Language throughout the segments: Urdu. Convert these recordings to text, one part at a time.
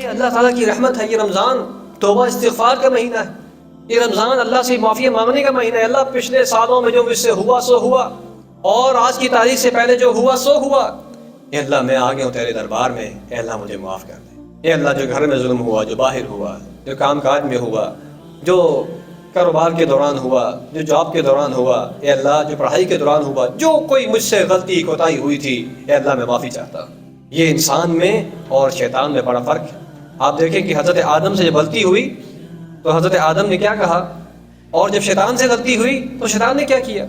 یہ اللہ تعالیٰ کی رحمت ہے. یہ رمضان توبہ استغفار کا مہینہ ہے. یہ رمضان اللہ سے معافی مانگنے کا مہینہ ہے. اللہ پچھلے سالوں میں جو مجھ سے ہوا سو ہوا، اور آج کی تاریخ سے پہلے جو ہوا سو ہوا. اے اللہ میں آ گیا ہوں تیرے دربار میں، اے اللہ مجھے معاف کر دے. اے اللہ جو گھر میں ظلم ہوا، جو باہر ہوا، جو کام کاج میں ہوا، جو کاروبار کے دوران ہوا، جو جاب کے دوران ہوا، اے اللہ جو پڑھائی کے دوران ہوا، جو کوئی مجھ سے غلطی کوتاہی ہوئی تھی، اے اللہ میں معافی چاہتا ہوں. یہ انسان میں اور شیطان میں بڑا فرق ہے. آپ دیکھیں کہ حضرت آدم سے جب غلطی ہوئی تو حضرت آدم نے کیا کہا، اور جب شیطان سے غلطی ہوئی تو شیطان نے کیا کیا.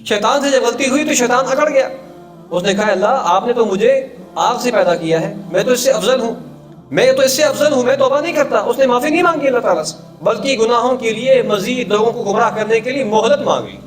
شیطان سے جب غلطی ہوئی تو شیطان اکڑ گیا. اس نے کہا اللہ آپ نے تو مجھے آگ سے پیدا کیا ہے، میں تو اس سے افضل ہوں، میں توبہ نہیں کرتا. اس نے معافی نہیں مانگی اللہ تعالیٰ سے، بلکہ گناہوں کے لیے مزید لوگوں کو گمراہ کرنے کے لیے مہلت مانگی.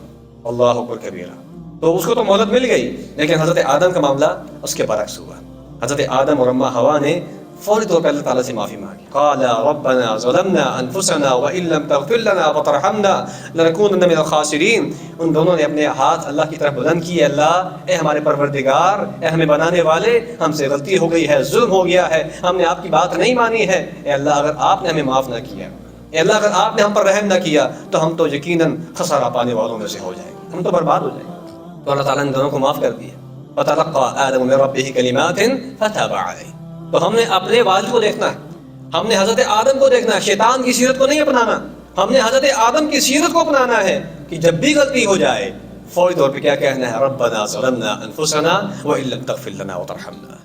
اللہ اکبر کبیرہ. تو اس کو تو مہلت مل گئی، لیکن حضرت آدم کا معاملہ اس کے برعکس ہوا. حضرت آدم اور اماں حوا نے فوری طور پر اللہ تعالیٰ سے معافی مانگی. قال ربنا ظلمنا انفسنا وان لم تغفر لنا وترحمنا لنكونن من الخاسرین. ان دونوں نے اپنے ہاتھ اللہ کی طرف بلند کیے. اللہ اے ہمارے پروردگار، اے ہمیں بنانے والے، ہم سے غلطی ہو گئی ہے، ظلم ہو گیا ہے، ہم نے آپ کی بات نہیں مانی ہے. اے اللہ اگر آپ نے ہمیں معاف نہ کیا، اے اللہ اگر آپ نے ہم پر رحم نہ کیا تو ہم تو یقیناً خسارہ پانے والوں میں سے ہو جائیں گے، ہم تو برباد ہو جائیں گے. تو اللہ تعالیٰ نے دونوں کو معاف کر دیا. وَتَلَقَّىٰ آدَمُ مِن رَبِّهِ كَلِمَاتٍ فَتَابَ عَلَيْهِ. تو ہم نے اپنے والد کو دیکھنا ہے، ہم نے حضرت آدم کو دیکھنا ہے. شیطان کی سیرت کو نہیں اپنانا، ہم نے حضرت آدم کی سیرت کو اپنانا ہے کہ جب بھی غلطی ہو جائے فوری طور پہ کیا کہنا ہے، ربنا ظلمنا انفسنا وان لم تغفر لنا وترحمنا.